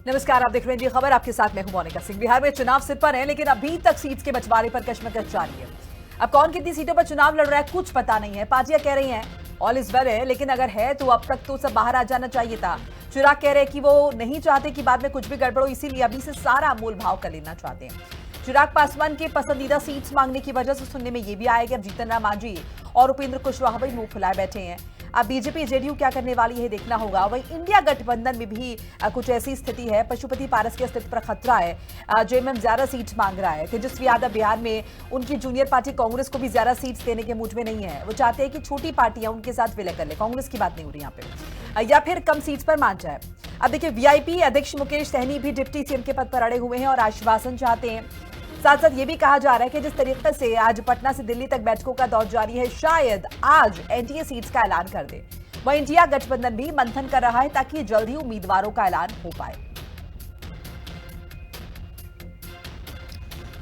नमस्कार, आप देख रहे हैं जी खबर। आपके साथ मैं हूं मोनिका सिंह। बिहार में चुनाव सिर पर है, लेकिन अभी तक सीट्स के बंटवारे पर कशमकश जारी है। अब कौन कितनी सीटों पर चुनाव लड़ रहा है कुछ पता नहीं है। पार्टियां कह रही हैं ऑल इज वेल है, लेकिन अगर है तो अब तक तो सब बाहर आ जाना चाहिए था। चिराग कह रहे हैं कि वो नहीं चाहते कि बाद में कुछ भी गड़बड़ हो, इसीलिए अभी से सारा मोल भाव कर लेना चाहते हैं। चिराग पासवान के पसंदीदा सीट्स मांगने की वजह से सुनने में ये भी आया कि अब जीतन राम मांझी और उपेंद्र कुशवाहा भी मुंह फुलाए बैठे हैं। अब बीजेपी जेडीयू क्या करने वाली है देखना होगा। वहीं इंडिया गठबंधन में भी कुछ ऐसी स्थिति है। पशुपति पारस के अस्तित्व पर खतरा है। जेएमएम ज्यादा सीट्स मांग रहा है। तेजस्वी यादव बिहार में उनकी जूनियर पार्टी कांग्रेस को भी ज्यादा सीट्स देने के मूड में नहीं है। वो चाहते हैं कि छोटी पार्टियां उनके साथ विलय कर ले। कांग्रेस की बात नहीं हो रही यहाँ पे, या फिर कम सीट्स पर मान जाए। अब देखिए, वीआईपी अध्यक्ष मुकेश सहनी भी डिप्टी सीएम के पद पर अड़े हुए हैं और आश्वासन चाहते हैं। साथ साथ ये भी कहा जा रहा है कि जिस तरीके से आज पटना से दिल्ली तक बैठकों का दौर जारी है, शायद आज एनडीए सीट्स का ऐलान कर दे। वहीं इंडिया गठबंधन भी मंथन कर रहा है ताकि जल्द ही उम्मीदवारों का ऐलान हो पाए।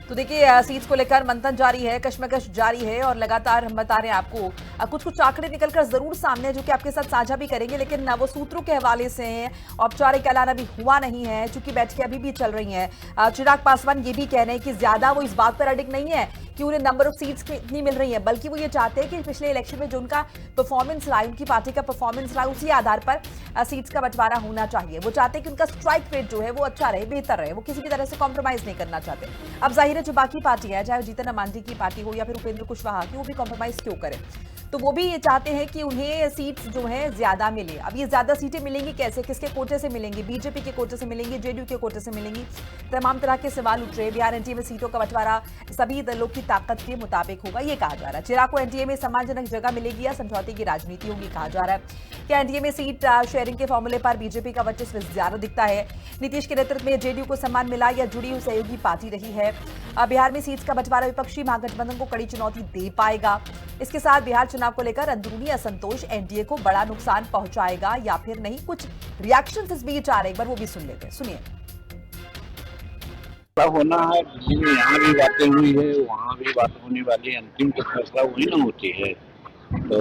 तो देखिए, सीट्स को लेकर मंथन जारी है, कशमकश जारी है और लगातार हम बता रहे हैं आपको कुछ आंकड़े निकलकर जरूर सामने जो कि आपके साथ साझा भी करेंगे, लेकिन वो सूत्रों के हवाले से हैं। औपचारिक ऐलान अभी हुआ नहीं है, चूंकि बैठकें अभी भी चल रही हैं। चिराग पासवान ये भी कह रहे हैं कि ज्यादा वो इस बात पर अडिग नहीं है कि उन्हें नंबर ऑफ सीट्स कितनी मिल रही है, बल्कि वो ये चाहते हैं कि पिछले इलेक्शन में जो उनका परफॉर्मेंस रहा, उनकी पार्टी का परफॉर्मेंस रहा, उसी आधार पर सीट्स का बंटवारा होना चाहिए। वो चाहते हैं कि उनका स्ट्राइक रेट जो है वो अच्छा रहे, बेहतर रहे। वो किसी भी तरह से कॉम्प्रोमाइज नहीं करना चाहते। अब जाहिर है जो बाकी पार्टी है, चाहे जीतन राम मांझी की पार्टी हो या फिर उपेंद्र कुशवाहा की, वो भी कॉम्प्रोमाइज क्यों करें। तो वो भी ये चाहते हैं कि उन्हें सीट्स जो है ज्यादा मिले। अब ये ज्यादा सीटें मिलेंगी कैसे, किसके कोटे से मिलेंगी? बीजेपी के कोटे से मिलेंगी, जेडीयू के कोटे से मिलेंगी? तमाम तरह के सवाल उठ रहे। बिहार एनडीए में सीटों का बंटवारा सभी दलों की ताकत के मुताबिक होगा, ये कहा जा रहा है। चिराग को एनडीए में सम्मानजनक जगह मिलेगी या समझौते की राजनीति होगी, कहा जा रहा है। क्या एनडीए में सीट शेयरिंग के फॉर्मूले पर बीजेपी का वर्चस्व ज्यादा दिखता है? नीतीश के नेतृत्व में जेडीयू को सम्मान मिला या जुड़ी हुई सहयोगी पार्टी रही है? बिहार में सीट्स का बंटवारा विपक्षी महागठबंधन को कड़ी चुनौती दे पाएगा? इसके साथ बिहार चुनाव को लेकर अंदरूनी असंतोष एनडीए को बड़ा नुकसान पहुंचाएगा या फिर नहीं? कुछ रिएक्शंस इस बीच आ रहे, एक बार वो भी सुन लेते हैं, सुनिए। होना है, दिल्ली में यहाँ भी बातें हुई है, वहाँ भी बात होने वाली है। अंतिम तो फैसला वही ना होती है। तो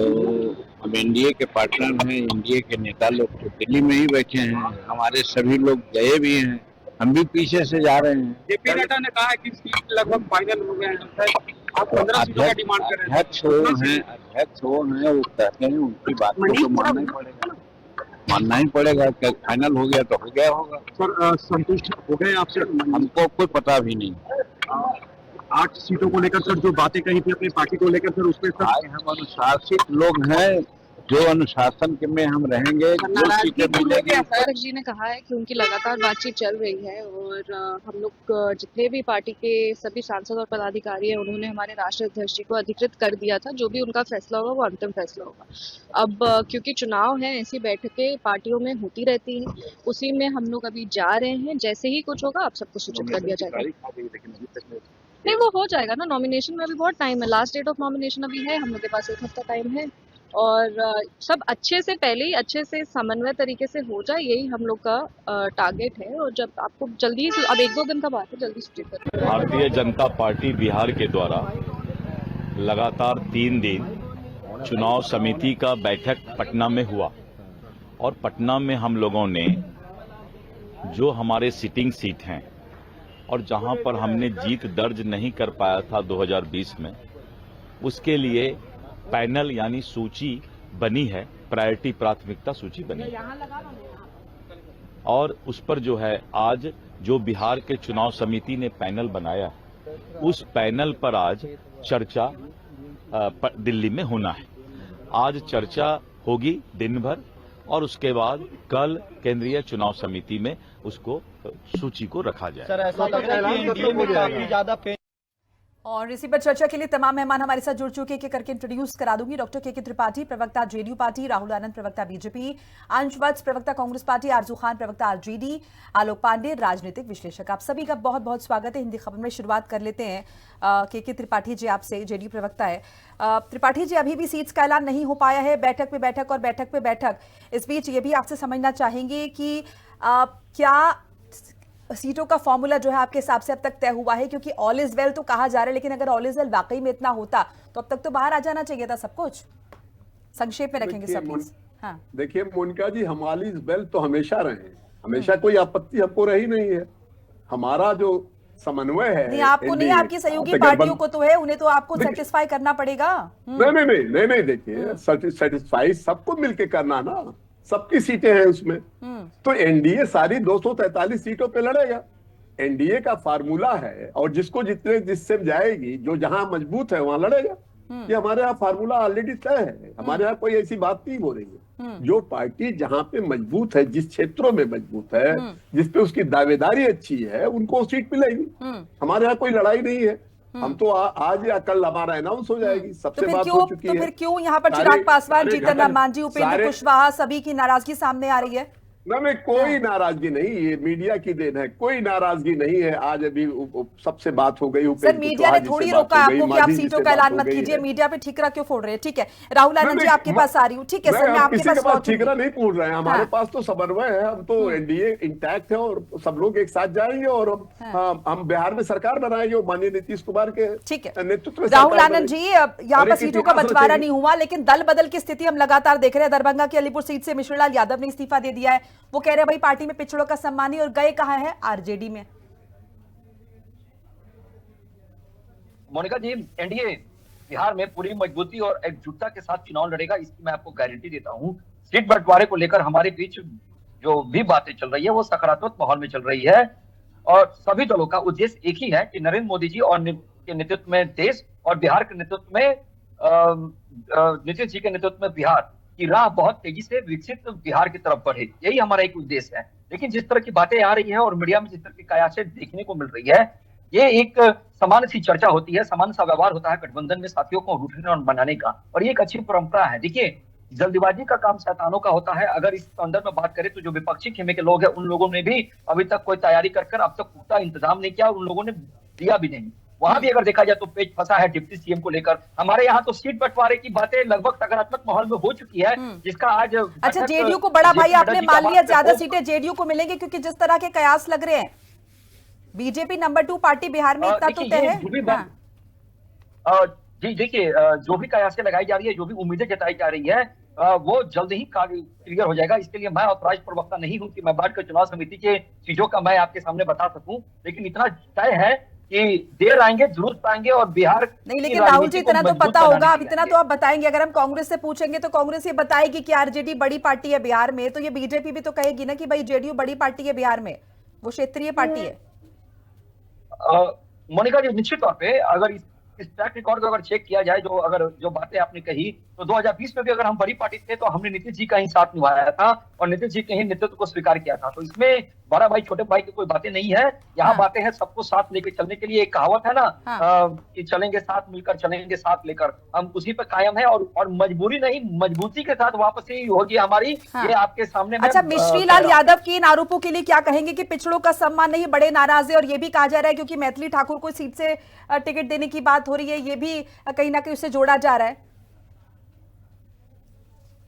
हम एनडीए के पार्टनर हैं, एनडीए के नेता लोग तो दिल्ली में ही बैठे हैं। हमारे सभी लोग गए भी हैं, हम भी पीछे से जा रहे हैं। जेपी नड्डा ने कहा है कि सीट लगभग फाइनल हो गए हैं। आप 15 सीटों का डिमांड कर रहे हैं। अध्यक्ष वो हैं, वो कहते हैं, उनकी बात को तो मानना ही पड़ेगा। क्या फाइनल हो गया तो हो गया होगा। सर, संतुष्ट हो गए आपसे? हमको कोई पता भी नहीं। 8 सीटों को लेकर सर जो बातें कही थी अपनी पार्टी को लेकर, सर उसमें सर हम अनुशासित लोग हैं, जो अनुशासन के में हम रहेंगे। जो सीटें मिलेगी। अध्यक्ष जी ने कहा है कि उनकी लगातार बातचीत चल रही है और हम लोग जितने भी पार्टी के सभी सांसद और पदाधिकारी हैं, उन्होंने हमारे राष्ट्रीय अध्यक्ष जी को अधिकृत कर दिया था। जो भी उनका फैसला होगा वो अंतिम फैसला होगा। अब क्योंकि चुनाव है, ऐसी बैठकें पार्टियों में होती रहती हैं, उसी में हम लोग अभी जा रहे हैं। जैसे ही कुछ होगा आप सबको सूचित कर दिया जाएगा। नहीं, वो हो जाएगा ना। नॉमिनेशन में अभी बहुत टाइम है। लास्ट डेट ऑफ नॉमिनेशन अभी है, हम लोग के पास 1 हफ्ता टाइम है और सब अच्छे से पहले ही अच्छे से समन्वय तरीके से हो जाए, यही हम लोग का टारगेट है। और जब आपको जल्दी, अब 1-2 दिन का बात है, जल्दी सूचित करें। भारतीय जनता पार्टी बिहार के द्वारा लगातार 3 दिन चुनाव समिति का बैठक पटना में हुआ और पटना में हम लोगों ने जो हमारे सिटिंग सीट हैं और जहां पर हमने जीत दर्ज नहीं कर पाया था 2020 में, उसके लिए पैनल यानी सूची बनी है, प्रायोरिटी प्राथमिकता सूची बनी है। और उस पर जो है आज जो बिहार के चुनाव समिति ने पैनल बनाया, उस पैनल पर आज चर्चा दिल्ली में होना है। आज चर्चा होगी दिन भर और उसके बाद कल केंद्रीय चुनाव समिति में उसको सूची को रखा जाए। सर, ऐसा लग रहा है कि एनडीए में काफी ज्यादा और इसी पर चर्चा के लिए तमाम मेहमान हमारे साथ जुड़ चुके हैं। करके इंट्रोड्यूस करा दूंगी। डॉक्टर के त्रिपाठी, प्रवक्ता जेडीयू पार्टी, राहुल आनंद, प्रवक्ता बीजेपी, अंश वत्स, प्रवक्ता कांग्रेस पार्टी, आरजू खान, प्रवक्ता आरजेडी, आलोक पांडे, राजनीतिक विश्लेषक। आप सभी का बहुत बहुत स्वागत है। हिंदी खबर में शुरुआत कर लेते हैं के त्रिपाठी जी आपसे, जेडीयू प्रवक्ता है। त्रिपाठी जी, अभी भी सीट्स का ऐलान नहीं हो पाया है, बैठक पे बैठक और बैठक पे बैठक। इस बीच ये भी आपसे समझना चाहेंगे कि क्या सीटों का फॉर्मूला जो है आपके हिसाब से अब तक तय हुआ है? क्योंकि ऑल इज वेल तो कहा जा रहा है, लेकिन अगर ऑल इज वेल वाकई में इतना होता तो अब तक तो बाहर आ जाना चाहिए था सब कुछ। संक्षेप में रखेंगे सब। हाँ, देखिए मोनिका जी, हम ऑल इज वेल तो हमेशा रहे, हमेशा कोई आपत्ति हमको रही नहीं है। हमारा जो समन्वय है, नहीं आपको नहीं, आपकी सहयोगी पार्टियों को तो है, उन्हें तो आपको सेटिस्फाई करना पड़ेगा। नहीं, देखिए सेटिस्फाई सबको मिलके करना ना, सबकी सीटें हैं उसमें। तो एनडीए सारी 243 सीटों पे लड़ेगा। एनडीए का फार्मूला है, और जिससे जाएगी, जो जहां मजबूत है वहां लड़ेगा। ये हमारे यहाँ फार्मूला ऑलरेडी तय है। हमारे यहाँ कोई ऐसी बात नहीं हो रही है। जो पार्टी जहां पे मजबूत है, जिस क्षेत्रों में मजबूत है, जिसपे उसकी दावेदारी अच्छी है, उनको सीट मिलेगी। हमारे यहाँ कोई लड़ाई नहीं है। हम तो आज या कल हमारा अनाउंस हो जाएगी, सबसे बात हो चुकी है। तो फिर क्यों यहाँ पर चिराग पासवान, जीतन राम मांझी, उपेंद्र कुशवाहा सभी की नाराजगी सामने आ रही है? नहीं, कोई नाराजगी नहीं, ये मीडिया की देन है। कोई नाराजगी नहीं है। आज अभी सबसे बात हो गई। सर मीडिया ने थोड़ी रोका आपको कि आप सीटों का ऐलान मत कीजिए, मीडिया पे ठीकरा क्यों फोड़ रहे हैं? ठीक है, राहुल आनंद जी आपके पास आ रही हूँ। ठीक है सर, मैं आपके पास ठीकरा नहीं फोड़ रहे हैं। हमारे पास तो समन्वय है। हम तो एनडीए इंटैक्ट है और सब लोग एक साथ जाएंगे और हम बिहार में सरकार बनाएंगे माननीय नीतीश कुमार के नेतृत्व में। राहुल आनंद जी, यहाँ पर सीटों का बंटवारा नहीं हुआ, लेकिन दल बदल की स्थिति हम लगातार देख रहे हैं। दरभंगा की अलीपुर सीट से मिश्री लाल यादव ने इस्तीफा दे दिया है। वो कह रहे हैं भाई पार्टी में पिछड़ों का सम्मान नहीं, और गए कहां है? आरजेडी में। मोनिका जी, एनडीए बिहार में पूरी मजबूती और एकजुटता के साथ चुनाव लड़ेगा, इसकी मैं आपको गारंटी देता हूं। सीट बंटवारे को लेकर हमारे बीच जो भी बातें चल रही है वो सकारात्मक माहौल में चल रही है, और सभी दलों का उद्देश्य एक ही है कि नरेंद्र मोदी जी और के नेतृत्व में देश, और बिहार के नेतृत्व में नीतीश जी के नेतृत्व में बिहार की राह बहुत तेजी से विकसित बिहार की तरफ बढ़े। यही हमारा एक उद्देश्य है। लेकिन जिस तरह की बातें आ रही है और मीडिया में जिस तरह की कयासें देखने को मिल रही है, ये एक सामान्य सी चर्चा होती है, सामान्य सा व्यवहार होता है गठबंधन में साथियों को रूठने और बनाने का, और ये एक अच्छी परंपरा है। देखिए, जल्दबाजी का काम शैतानों का होता है। अगर इस संदर्भ में बात करें तो जो विपक्षी खेमे के लोग हैं, उन लोगों ने भी अभी तक कोई तैयारी कर अब तक पुख्ता इंतजाम नहीं किया, उन लोगों ने दिया भी नहीं। वहां भी अगर देखा जाए तो पेच फंसा है डिप्टी सीएम को लेकर। हमारे यहाँ तो सीट बंटवारे की बातें लगभग सकारात्मक माहौल में हो चुकी है, जिसका आज अच्छा जेडीयू को बड़ा भाई आपने मान लिया, ज्यादा सीटें जेडीयू को मिलेंगी, क्योंकि जिस तरह के कयास लग रहे हैं। बीजेपी नंबर 2 पार्टी बिहार में इतना तो तय है। जी देखिए, जो भी कयासें लगाई जा रही है, जो भी उम्मीदें जताई जा रही है, वो जल्द ही क्लियर हो जाएगा। इसके लिए मैं ऑथराइज प्रवक्ता नहीं हूं कि मैं बैठकर चुनाव समिति के चीजों का मैं आपके सामने बता सकूं, लेकिन इतना तय है कि देर आएंगे जरूर पाएंगे, और बिहार नहीं, लेकिन राहुल जी इतना तो पता होगा, अब इतना तो आप बताएंगे। अगर हम कांग्रेस से पूछेंगे तो कांग्रेस ये बताएगी कि आरजेडी बड़ी पार्टी है बिहार में, तो ये बीजेपी भी तो कहेगी ना कि भाई जेडीयू बड़ी पार्टी है बिहार में, वो क्षेत्रीय पार्टी है। मोनिका जी, निश्चित तौर पे अगर इस ट्रैक रिकॉर्ड को अगर चेक किया जाए, जो बातें आपने कही, तो 2020 में भी अगर हम बड़ी पार्टी थे तो हमने नीतीश जी का ही साथ निभाया था और नीतीश जी के ही नेतृत्व को स्वीकार किया था। तो इसमें बड़ा भाई छोटे भाई की कोई बातें नहीं है। यहाँ बातें हैं सबको साथ लेकर चलने के लिए। एक कहावत है ना, कि चलेंगे साथ मिलकर, चलेंगे साथ लेकर। हम उसी पे कायम है, और मजबूरी नहीं, मजबूती के साथ वापसी होगी हमारी। ये आपके सामने। अच्छा, मिश्री लाल यादव के इन आरोपों के लिए क्या कहेंगे कि पिछड़ों का सम्मान नहीं, बड़े नाराज है, और ये भी कहा जा रहा है क्योंकि मैथिली ठाकुर को सीट से टिकट देने की बात हो रही है, ये भी कहीं ना कहीं उससे जोड़ा जा रहा है।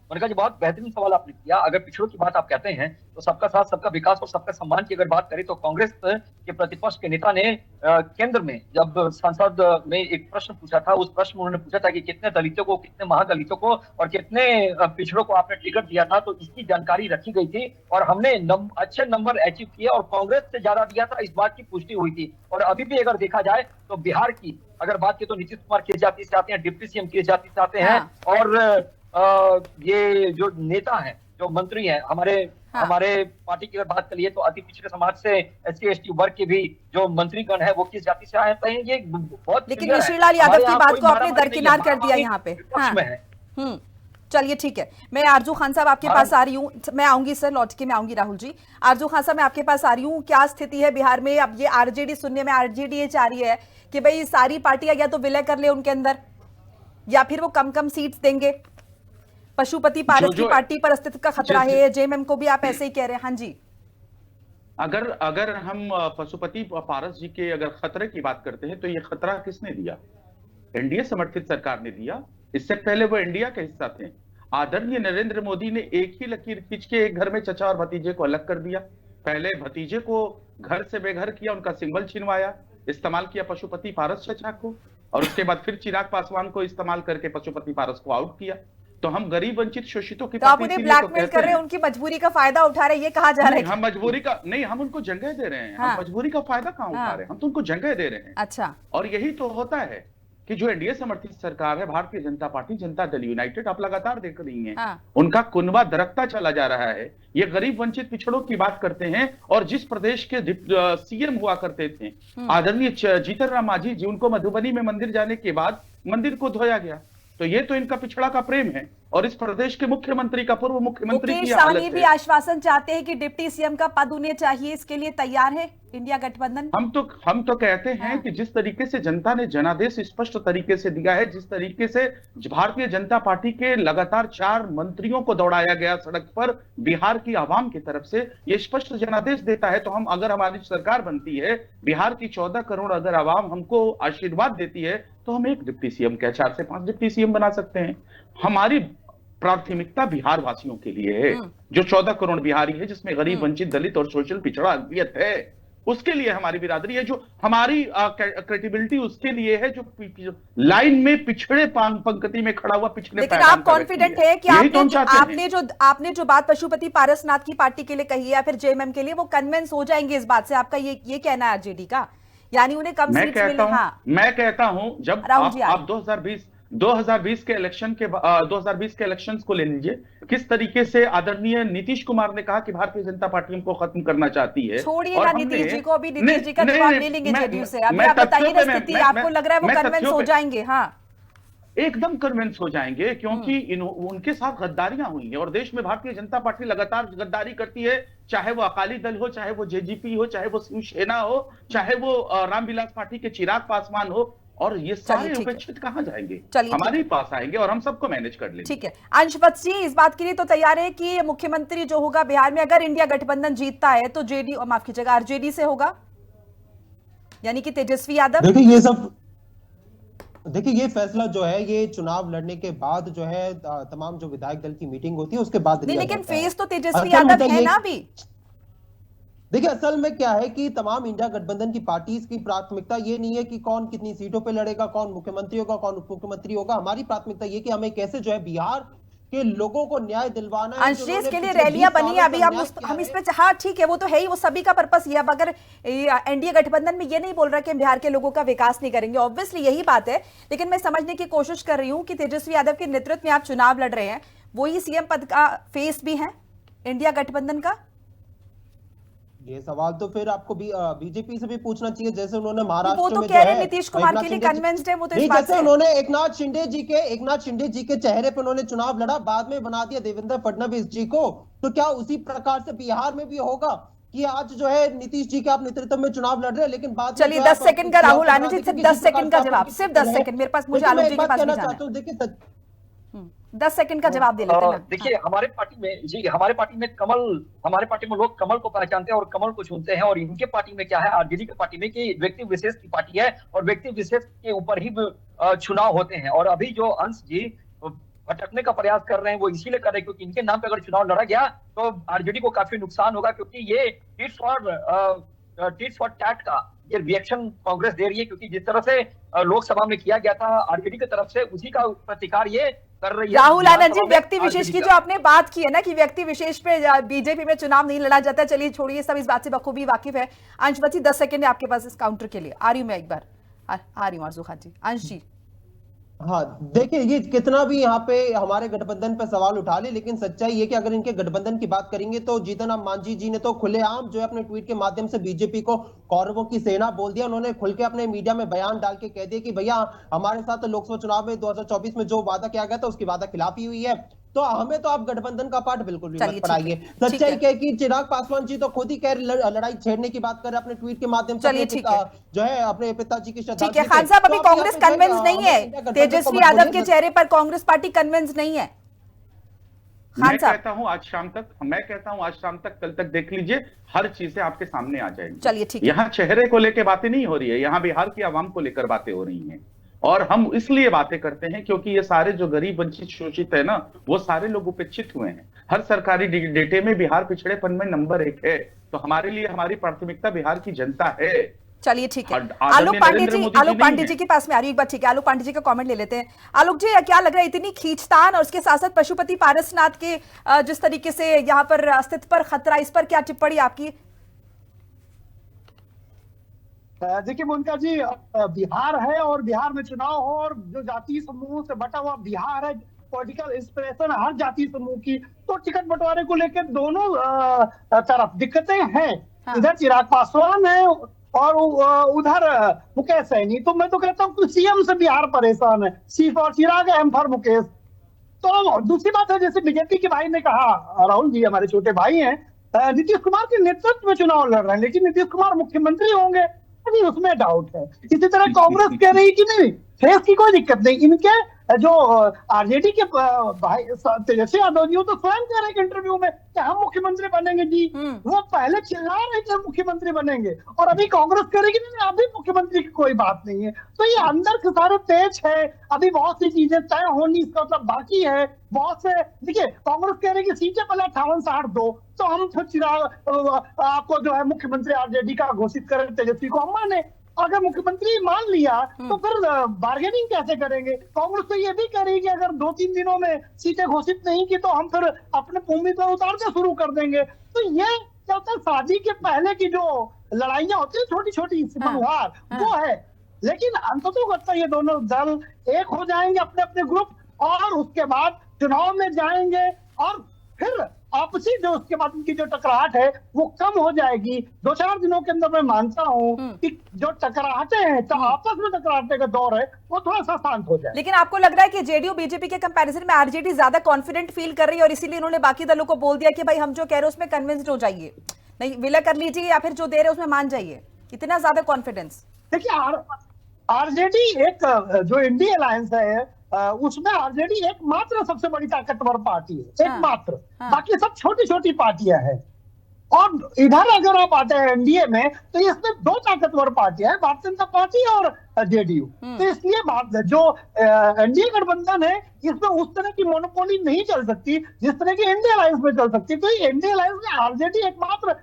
मोनिका जी, बहुत बेहतरीन सवाल आपने किया। अगर पिछड़ों की बात आप कहते हैं तो सबका साथ, सबका विकास और सबका सम्मान की अगर बात करें तो कांग्रेस के प्रतिपक्ष के नेता ने केंद्र में जब संसद में एक प्रश्न पूछा था, उस प्रश्न में उन्होंने पूछा था कि कितने दलितों को, कितने महादलितों को और कितने पिछड़ों को आपने टिकट दिया था, तो इसकी जानकारी रखी गई थी और हमने अच्छे नंबर अचीव किए और कांग्रेस से ज्यादा दिया था, इस बात की पुष्टि हुई थी। और अभी भी अगर देखा जाए तो बिहार की अगर बात की तो नीतीश कुमार किस जाति से आते हैं, डिप्टी सीएम किस जाति से आते हैं, और ये जो नेता हैं, जो मंत्री हैं, हमारे पार्टी की अगर बात करिए तो अति पिछड़े समाज से SC ST वर्ग के भी जो मंत्रीगण है वो किस जाति से आते हैं, ये बहुत। लेकिन मिश्री लाल यादव की बात को आपने दरकिनार कर दिया यहाँ पे। चलिए ठीक है, मैं आरजू खान साहब आपके पास आ रही हूँ। मैं आऊंगी सर, लौट के मैं आऊंगी राहुल जी। आरजू खान साहब मैं आपके पास आ रही हूँ। क्या स्थिति है बिहार में? अब ये आरजेडी सुनने में आरजेडी ये चाह रही है कि भाई सारी पार्टियां या तो विलय कर ले उनके अंदर, या फिर वो कम सीट्स देंगे। पशुपति पारस की पार्टी पर अस्तित्व का खतरा है, जेएमएम को भी आप ऐसे ही कह रहे हैं। हाँ जी, अगर हम पशुपति पारस जी के अगर खतरे की बात करते हैं तो ये खतरा किसने दिया? एनडीए समर्थित सरकार ने दिया। इससे पहले वो इंडिया के हिस्सा थे। आदरणीय नरेंद्र मोदी ने एक ही लकीर खींच के एक घर में चचा और भतीजे को अलग कर दिया। पहले भतीजे को घर से बेघर किया, उनका सिंबल छिनवाया, इस्तेमाल किया पशुपति पारस चचा को, और उसके बाद फिर चिराग पासवान को इस्तेमाल करके पशुपति पारस को आउट किया। तो हम गरीब वंचित शोषितों की तो आप पार्टी उन्हें इसीलिए तो ब्लैकमेल कहते कर रहे हैं, हैं। उनकी मजबूरी का फायदा उठा रहे हैं, ये कहा जा रहा है नहीं, हम मजबूरी का नहीं, हम उनको जगह दे रहे हैं। हाँ। हम मजबूरी का फायदा कहाँ उठा रहे हैं, हम तो उनको जगह दे रहे हैं। अच्छा, और यही तो होता है कि जो एनडीए समर्थित सरकार है, भारतीय जनता पार्टी, जनता दल यूनाइटेड, आप लगातार देख रही हैं, हाँ। उनका कुनबा दरकता चला जा रहा है। ये गरीब वंचित पिछड़ों की बात करते हैं, और जिस प्रदेश के सीएम हुआ करते थे आदरणीय जीतन राम मांझी जी, उनको मधुबनी में मंदिर जाने के बाद मंदिर को धोया गया। तो ये तो इनका पिछड़ा का प्रेम है, और इस प्रदेश के मुख्यमंत्री का, पूर्व मुख्यमंत्री की मुकेश हालत सहनी भी है। आश्वासन चाहते हैं कि डिप्टी सीएम का पद उन्हें चाहिए, इसके लिए तैयार है इंडिया गठबंधन। हम तो कहते हैं हाँ। कि जिस तरीके से जनता ने जनादेश स्पष्ट तरीके से दिया है, जिस तरीके से भारतीय जनता पार्टी के लगातार 4 मंत्रियों को दौड़ाया गया सड़क पर बिहार की आवाम की तरफ से, ये स्पष्ट जनादेश देता है। तो हम, अगर हमारी सरकार बनती है, बिहार की 14 करोड़ अगर आवाम हमको आशीर्वाद देती है, तो हम 1 डिप्टी सीएम क्या 4 से 5 डिप्टी सीएम बना सकते हैं। हमारी प्राथमिकता बिहार वासियों के लिए है, जो 14 करोड़ बिहारी है, जिसमें गरीब, वंचित, दलित और सोशल पिछड़ा अकलियत है। उसके लिए हमारी बिरादरी है, जो हमारी क्रेडिबिलिटी उसके लिए है, जो लाइन में पिछड़े पंक्ति में खड़ा हुआ पिछड़े। लेकिन आप कॉन्फिडेंट है कि आपने जो बात पशुपति पारसनाथ की पार्टी के लिए कही है या फिर जेएमएम के लिए, वो कन्विंस हो जाएंगे इस बात से? आपका ये कहना है आरजेडी का, यानी उन्हें कम सीट्स मिले? हाँ, मैं कहता हूं, जब आप 2020 के इलेक्शन के 2020 के इलेक्शंस को ले लीजिए, किस तरीके से आदरणीय नीतीश कुमार ने कहा कि भारतीय जनता पार्टी हमको खत्म करना चाहती है। छोड़िए ना नीतीश जी को, अभी नीतीश जी का जवाब ले लेंगे जेडीयू से। अभी आप बताइए ना स्थिति, आपको लग रहा है वो कन्विंस हो जाएंगे? हाँ, एकदम कन्विंस हो जाएंगे, क्योंकि उनके साथ गद्दारियां हुई हैं, और देश में भारतीय जनता पार्टी लगातार गद्दारी करती है, चाहे वो अकाली दल हो, चाहे वो जेजेपी हो, चाहे वो शिवसेना हो, चाहे वो रामविलास पार्टी के चिराग पासवान हो, और ये सारे उपेक्षित कहां जाएंगे? हमारे पास आएंगे और हम सबको मैनेज कर लेंगे। ठीक है, अंशवत जी इस बात के लिए तो तैयार है कि मुख्यमंत्री जो होगा बिहार में, अगर इंडिया गठबंधन जीतता है तो जेडी, माफ कीजिएगा, आरजेडी से होगा, यानी कि तेजस्वी यादव? देखिए ये फैसला जो है, ये चुनाव लड़ने के बाद जो है, तमाम जो विधायक दल की मीटिंग होती है उसके बाद नहीं, लेकिन फेस तो तेजस्वी यादव है ना अभी। देखिए असल में क्या है कि तमाम इंडिया गठबंधन की पार्टीज की प्राथमिकता ये नहीं है कि कौन कितनी सीटों पे लड़ेगा, कौन मुख्यमंत्री होगा, कौन उप मुख्यमंत्री होगा। हमारी प्राथमिकता ये कि हमें कैसे जो है बिहार के लोगों को न्याय दिलवाना है। अंशेष के लिए रैलियां बनी है अभी, हम इस पे, हाँ ठीक है, वो तो है ही, वो सभी का पर्पस ये। अब अगर एनडीए गठबंधन में ये नहीं बोल रहा कि हम बिहार के लोगों का विकास नहीं करेंगे, ऑब्वियसली यही बात है, लेकिन मैं समझने की कोशिश कर रही हूँ कि तेजस्वी यादव के नेतृत्व में आप चुनाव लड़ रहे हैं, वही सीएम पद का फेस भी है इंडिया गठबंधन का। ये सवाल तो फिर आपको भी बीजेपी से भी पूछना चाहिए, जैसे उन्होंने महाराष्ट्र वो तो में कह रहे नीतीश कुमार के लिए कन्विंस्ड है, वो तो इस बात जैसे उन्होंने एक नाथ शिंदे जी के चेहरे पर उन्होंने चुनाव लड़ा, बाद में बना दिया देवेंद्र फडणवीस जी को। तो क्या उसी प्रकार से बिहार में भी होगा कि आज जो है नीतीश जी के आप नेतृत्व में चुनाव लड़ रहे हैं, लेकिन बाद चलिए 10 सेकंड का राहुल आनंद जी, सिर्फ 10 सेकंड का जवाब, सिर्फ 10 सेकंड, मेरे पास, मुझे आलोक जी के पास भी जाना है। देखिए 10 सेकंड का जवाब दे लेते हैं। देखिए हमारे पार्टी में कमल, हमारे पार्टी में लोग कमल को पहचानते हैं और कमल को चुनते हैं, और इनके पार्टी में क्या है, आरजेडी की पार्टी में, कि व्यक्ति विशेष की पार्टी है और व्यक्ति विशेष के ऊपर ही चुनाव होते हैं। और अभी जो अंश जी भटकने का प्रयास कर रहे हैं वो इसीलिए कर रहे हैं क्योंकि इनके नाम पे अगर चुनाव लड़ा गया तो आरजेडी को काफी नुकसान होगा, क्योंकि ये टिट फॉर टैट का ये रिएक्शन कांग्रेस दे रही है, क्योंकि जिस तरह से लोकसभा में किया गया था आरजेडी की तरफ से, उसी का प्रतिकार ये कर रही है। राहुल आनंद जी, व्यक्ति विशेष की जो आपने बात की है ना कि व्यक्ति विशेष पे बीजेपी में चुनाव नहीं लड़ा जाता, चलिए छोड़िए, सब इस बात से बखूबी वाकिफ है। अंशवती 10 सेकंड है आपके पास इस काउंटर के लिए। आ रही हूं मैं एक बार, आ रही हूँ आरजू खान जी। अंश जी, हाँ देखिए, ये कितना भी यहाँ पे हमारे गठबंधन पे सवाल उठा ले, लेकिन सच्चाई ये कि अगर इनके गठबंधन की बात करेंगे तो जीतन राम मांझी जी ने तो खुलेआम जो है अपने ट्वीट के माध्यम से बीजेपी को कौरवों की सेना बोल दिया। उन्होंने खुल के अपने मीडिया में बयान डाल के कह दिया कि भैया हमारे साथ लोकसभा चुनाव में 2024 में जो वादा किया गया था उसकी वादा खिलाफी हुई है, तो हमें तो आप गठबंधन का पाठ बिल्कुल भी मत पढ़ाइए। सच्चाई क्या है कि चिराग पासवान जी तो खुद ही कह लड़ाई छेड़ने की बात कर रहे हैं अपने ट्वीट के माध्यम से, जो है अपने पिताजी की श्रद्धांजलि। ठीक है खान साहब, अभी कांग्रेस कन्विंस नहीं है, तेजस्वी यादव के चेहरे पर कांग्रेस पार्टी कन्विंस नहीं है। मैं कहता हूं आज शाम तक, कल तक देख लीजिए, हर चीजें आपके सामने आ जाएंगी। चलिए ठीक है, यहाँ चेहरे को लेकर बातें नहीं हो रही है, यहाँ बिहार की आवाम को लेकर बातें हो रही हैं, और हम इसलिए बातें करते हैं क्योंकि ये सारे जो गरीब वंचित शोषित है ना, वो सारे लोग उपेक्षित हुए हैं। हर सरकारी डेटे में बिहार पिछड़ेपन में नंबर 1 है, तो हमारे लिए हमारी प्राथमिकता बिहार की जनता है। चलिए ठीक है, आदरणीय आलोक पांडे नरेंद्र जी, मोदी आलोक नहीं पांडे है। जी के पास में आ रही हूँ एक बार, ठीक है, आलोक पांडे जी का कमेंट ले लेते हैं। आलोक जी, क्या लग रहा है इतनी खींचतान और उसके साथ साथ पशुपति पारसनाथ के जिस तरीके से यहाँ पर अस्तित्व पर खतरा, इस पर क्या टिप्पणी आपकी? देखिए मोनिका जी, बिहार है और बिहार में चुनाव हो और जो जातीय समूहों से बटा हुआ बिहार है, पॉलिटिकल इंस्पिरेशन हर जातीय समूह की, तो टिकट बंटवारे को लेकर दोनों तरफ दिक्कतें हैं। हाँ। इधर चिराग पासवान है और उधर मुकेश सैनी। तो मैं तो कहता हूँ कि सीएम से बिहार परेशान है, C for Chirag, M for Mukesh. तो दूसरी बात है, जैसे बीजेपी के भाई ने कहा, राहुल जी हमारे छोटे भाई हैं, नीतीश कुमार के नेतृत्व में चुनाव लड़ रहे हैं, लेकिन नीतीश कुमार मुख्यमंत्री होंगे अभी उसमें डाउट है। इसी तरह कांग्रेस कह रही कि नहीं, फेस की कोई दिक्कत नहीं। इनके जो आरजेडी के भाई तेजस्वी यादव जी, वो तो स्वयं कह रहे हैं इंटरव्यू में कि हम मुख्यमंत्री बनेंगे जी। वो पहले चिल्ला रहे थे मुख्यमंत्री बनेंगे, और अभी कांग्रेस कह रही कि नहीं अभी मुख्यमंत्री की कोई बात नहीं है। तो ये अंदर के सारे पेच है, अभी बहुत सी चीजें तय होनी इसका मतलब बाकी है। बहुत से देखिए, कांग्रेस कह रही कि सीटें पहले 58-60 दो, तो हम फिर चिराग आपको जो है मुख्यमंत्री आरजेडी का घोषित करें, तेजस्वी को हम माने। अगर मुख्यमंत्री मान लिया तो फिर बार्गेनिंग कैसे करेंगे? कांग्रेस तो ये भी कह रही कि अगर 2-3 दिनों में सीटें घोषित नहीं की तो हम फिर अपने उम्मीदवार उतारना शुरू कर देंगे। तो ये क्या होता है, शादी के पहले की जो लड़ाइयां होती है छोटी छोटी मनुहार, वो है। लेकिन अंततः ये दोनों दल एक हो जाएंगे, अपने अपने ग्रुप, और उसके बाद चुनाव में जाएंगे, और फिर आपसी जो उसके बाद उनकी जो टकराहट है वो कम हो जाएगी। 2-4 दिनों के अंदर मैं मानता हूँ कि जो टकराहटे हैं, तो आपस में टकराहटे का दौर है, वो थोड़ा सा शांत हो जाए। लेकिन आपको लग रहा है कि जेडीयू बीजेपी के कंपैरिजन में आरजेडी ज्यादा कॉन्फिडेंट फील कर रही है और इसीलिए उन्होंने बाकी दलों को बोल दिया कि भाई हम जो कह रहे हैं उसमें कन्विंस्ड हो जाइए, नहीं विलय कर लीजिए या फिर जो दे रहे हैं उसमें मान जाइए? इतना ज्यादा कॉन्फिडेंस? देखिए, आरजेडी एक जो इंडिया अलायंस है उसमें आरजेडी एकमात्र सबसे बड़ी ताकतवर पार्टी है, एकमात्र। बाकी सब छोटी छोटी पार्टियां हैं। और इधर अगर आप आते हैं एनडीए में, तो इसमें 2 ताकतवर पार्टियां हैं, भारतीय जनता पार्टी और जेडीयू। तो इसलिए जो एनडीए गठबंधन है, इसमें उस तरह की मोनोपोली नहीं चल सकती जिस तरह की इंडिया अलायंस में चल सकती। तो इंडिया अलायंस में आरजेडी एकमात्र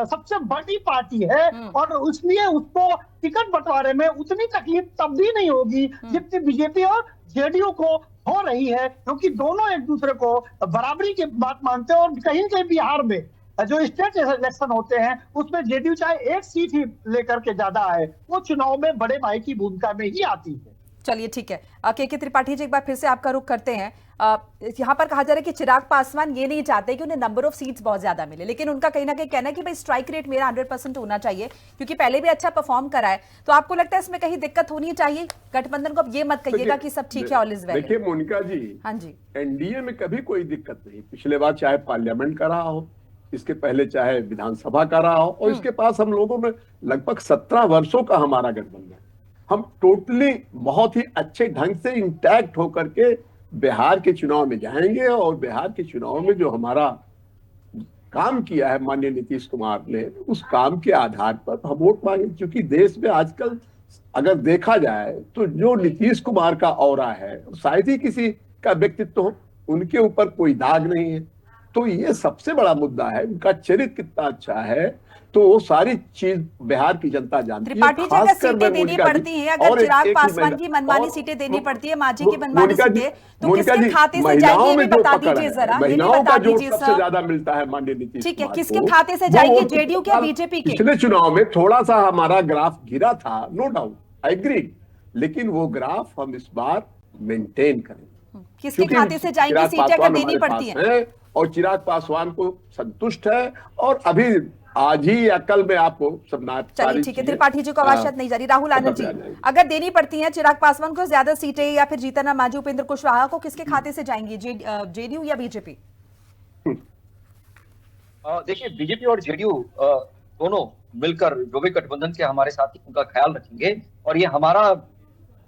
सबसे बड़ी पार्टी है, और इसलिए उसको टिकट बंटवारे में उतनी तकलीफ तब भी नहीं होगी जितनी बीजेपी और जेडीयू को हो रही है, क्योंकि दोनों एक दूसरे को बराबरी की बात मानते हैं। और कहीं न कहीं बिहार में जो स्टेट इलेक्शन होते हैं उसमें जेडीयू चाहे एक सीट ही लेकर के ज्यादा आए, वो चुनाव में बड़े भाई की भूमिका में ही आती है। चलिए ठीक है, के त्रिपाठी जी एक बार फिर से आपका रुख करते हैं। यहाँ पर कहा जा रहा है कि चिराग पासवान ये नहीं चाहते कि उन्हें नंबर ऑफ सीट्स बहुत ज्यादा मिले, लेकिन उनका कहीं ना कहीं कहना है कि भाई स्ट्राइक रेट मेरा 100% होना चाहिए, क्योंकि पहले भी अच्छा परफॉर्म करा है। तो आपको लगता है इसमें कहीं दिक्कत होनी चाहिए? गठबंधन को अब ये मत कहिएगा कि सब ठीक है, ऑल इज वेल। देखिए मोनिका जी, हाँ जी, एनडीए में कभी कोई दिक्कत नहीं। पिछले बार चाहे पार्लियामेंट का रहा हो, इसके पहले चाहे विधानसभा का रहा हो, और इसके पास हम लोगों में लगभग 17 वर्षों का हमारा गठबंधन। हम टोटली बहुत ही अच्छे ढंग से इंटैक्ट होकर के बिहार के चुनाव में जाएंगे, और बिहार के चुनाव में जो हमारा काम किया है माननीय नीतीश कुमार ने, उस काम के आधार पर हम वोट मांगे। क्योंकि देश में आजकल अगर देखा जाए तो जो नीतीश कुमार का ऑरा है, शायद ही किसी का व्यक्तित्व हो, उनके ऊपर कोई दाग नहीं है। तो ये सबसे बड़ा मुद्दा है, उनका चरित्र कितना अच्छा है, तो वो सारी चीज बिहार की जनता जानती है। त्रिपाठी जी, अगर सीटें देनी पड़ती हैं, अगर चिराग पासवान की मनमानी सीटें देनी पड़ती है, मांझी की मनमानी सीटें, तो किसके खाते से जाएंगी ये भी बता दीजिए जरा, ये भी बता दीजिए सर। सबसे ज्यादा मिलता है माननीय नीतीश कुमार। ठीक है, किसके खाते से जाएंगी, जेडीयू के, बीजेपी के? पिछले चुनाव में थोड़ा सा हमारा ग्राफ गिरा था, नो डाउट, आई एग्री, लेकिन वो ग्राफ हम इस बार मेंटेन करेंगे। किसके खाते से जाएंगी सीटें अगर देनी पड़ती है? और चिराग पासवान को संतुष्ट है, और अभी आज ही या कल में आपको सब चलिए ठीक है, त्रिपाठी जी को आवाज शायद नहीं जा रही। राहुल आनंद जी, अगर देनी पड़ती हैं चिराग पासवान को ज्यादा सीटें, या फिर जीतन मांझी, उपेंद्र कुशवाहा को, किसके खाते से जाएंगी, जेडीयू या बीजेपी? देखिए, बीजेपी और जेडीयू दोनों मिलकर जो भी गठबंधन के हमारे साथी उनका ख्याल रखेंगे, और ये हमारा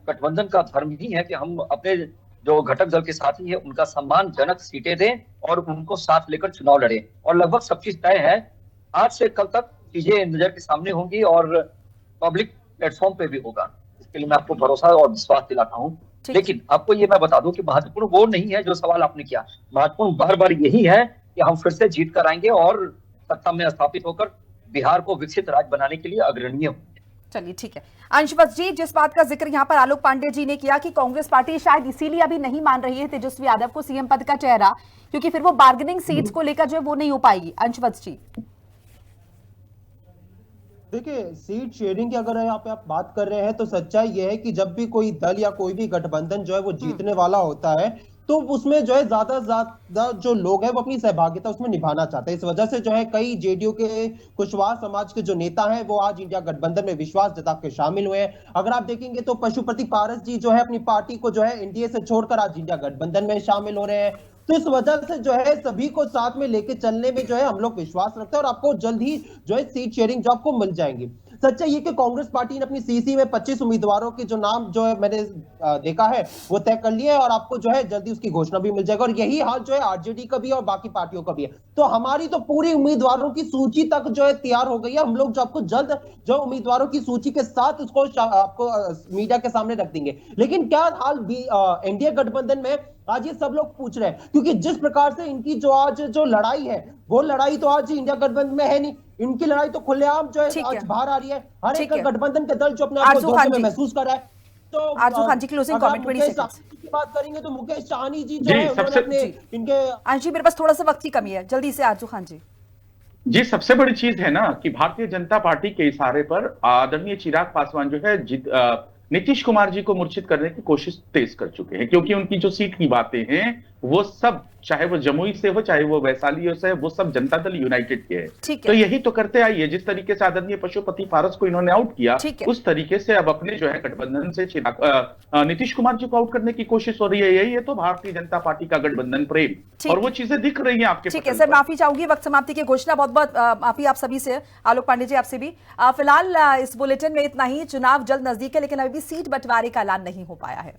गठबंधन का धर्म ही है कि हम अपने जो घटक दल के साथी है उनका सम्मानजनक सीटें दें और उनको साथ लेकर चुनाव लड़े। और लगभग सब चीज तय है, आज से कल तक चीजें नजर के सामने होंगी और पब्लिक प्लेटफॉर्म पे भी होगा। इसके लिए मैं आपको भरोसा और विश्वास दिलाता हूँ। लेकिन आपको ये मैं बता दूं कि महत्वपूर्ण वो नहीं है जो सवाल आपने किया, महत्वपूर्ण बार बार यही है कि हम फिर से जीत कर आएंगे और सत्ता में स्थापित होकर बिहार को विकसित राज्य बनाने के लिए अग्रणीय होंगे। चलिए ठीक है। अंशुवत जी, जिस बात का जिक्र यहाँ पर आलोक पांडे जी ने किया कि कांग्रेस पार्टी शायद इसीलिए अभी नहीं मान रही है तेजस्वी यादव को सीएम पद का चेहरा, क्योंकि फिर वो बार्गेनिंग सीट्स को लेकर जो है वो नहीं हो पाएगी। अंशुवत जी देखिए, सीट शेयरिंग की अगर यहाँ पे आप बात कर रहे हैं तो सच्चाई ये है कि जब भी कोई दल या कोई भी गठबंधन जो है वो जीतने वाला होता है तो उसमें जो है ज्यादा ज्यादा जो लोग हैं वो अपनी सहभागिता उसमें निभाना चाहते हैं। इस वजह से जो है कई जेडीयू के कुशवाहा समाज के जो नेता हैं वो आज इंडिया गठबंधन में विश्वास जता के शामिल हुए हैं। अगर आप देखेंगे तो पशुपति पारस जी जो है अपनी पार्टी को जो है एनडीए से छोड़कर आज इंडिया गठबंधन में शामिल हो रहे हैं। तो इस वजह से जो है सभी को साथ में लेके चलने में जो है हम लोग विश्वास रखते हैं और आपको जल्द ही जो है सीट शेयरिंग जो आपको मिल जाएंगी। सच्चाई ये कि कांग्रेस पार्टी ने अपनी सीसी में 25 उम्मीदवारों के जो नाम जो है मैंने देखा है वो तय कर लिए है और आपको जो है जल्दी उसकी घोषणा भी मिल जाएगा और यही हाल जो है आरजेडी का भी है और बाकी पार्टियों का भी है। तो हमारी तो पूरी उम्मीदवारों की सूची तक जो है तैयार हो गई है। हम लोग जो आपको जल्द जो उम्मीदवारों की सूची के साथ उसको आपको मीडिया के सामने रख देंगे। लेकिन क्या हाल एनडीए गठबंधन में आज ये सब लोग पूछ रहे हैं, क्योंकि जिस प्रकार से इनकी जो आज जो लड़ाई है वो लड़ाई तो आज इंडिया गठबंधन में है नहीं। इनकी लड़ाई तो खुलेआम जो है आज बाहर आ रही है। हर एक गठबंधन के दल जो अपने आप को धोखे में महसूस कर रहा है। तो आरजू खान जी क्लोजिंग कमेंट की बात करेंगे तो मुकेश सहनी जी जो है उन्होंने अपने इनके जी मेरे पास थोड़ा सा वक्त की कमी है, जल्दी से आरजू खान जी। जी, सबसे बड़ी चीज है ना कि भारतीय जनता पार्टी के इशारे पर आदरणीय चिराग पासवान जो है नीतीश कुमार जी को मूर्छित करने की कोशिश तेज कर चुके हैं, क्योंकि उनकी जो सीट की बातें हैं वो सब, चाहे वो जमुई से हो चाहे वो वैशाली से, वो सब जनता दल यूनाइटेड के है। तो यही तो करते आइए। जिस तरीके से आदरणीय पशुपति पारस को इन्होंने आउट किया, उस तरीके से अब अपने जो है गठबंधन से नीतीश कुमार जी को आउट करने की कोशिश हो रही है। यही है तो भारतीय जनता पार्टी का गठबंधन प्रेम, और वो चीजें दिख रही है आपके। ठीक है सर, माफी चाहूंगी, वक्त समाप्ति की घोषणा। बहुत बहुत माफी आप सभी से, आलोक पांडे जी आपसे भी। फिलहाल इस बुलेटिन में इतना ही। चुनाव जल्द नजदीक है लेकिन अभी भी सीट बंटवारे का ऐलान नहीं हो पाया है।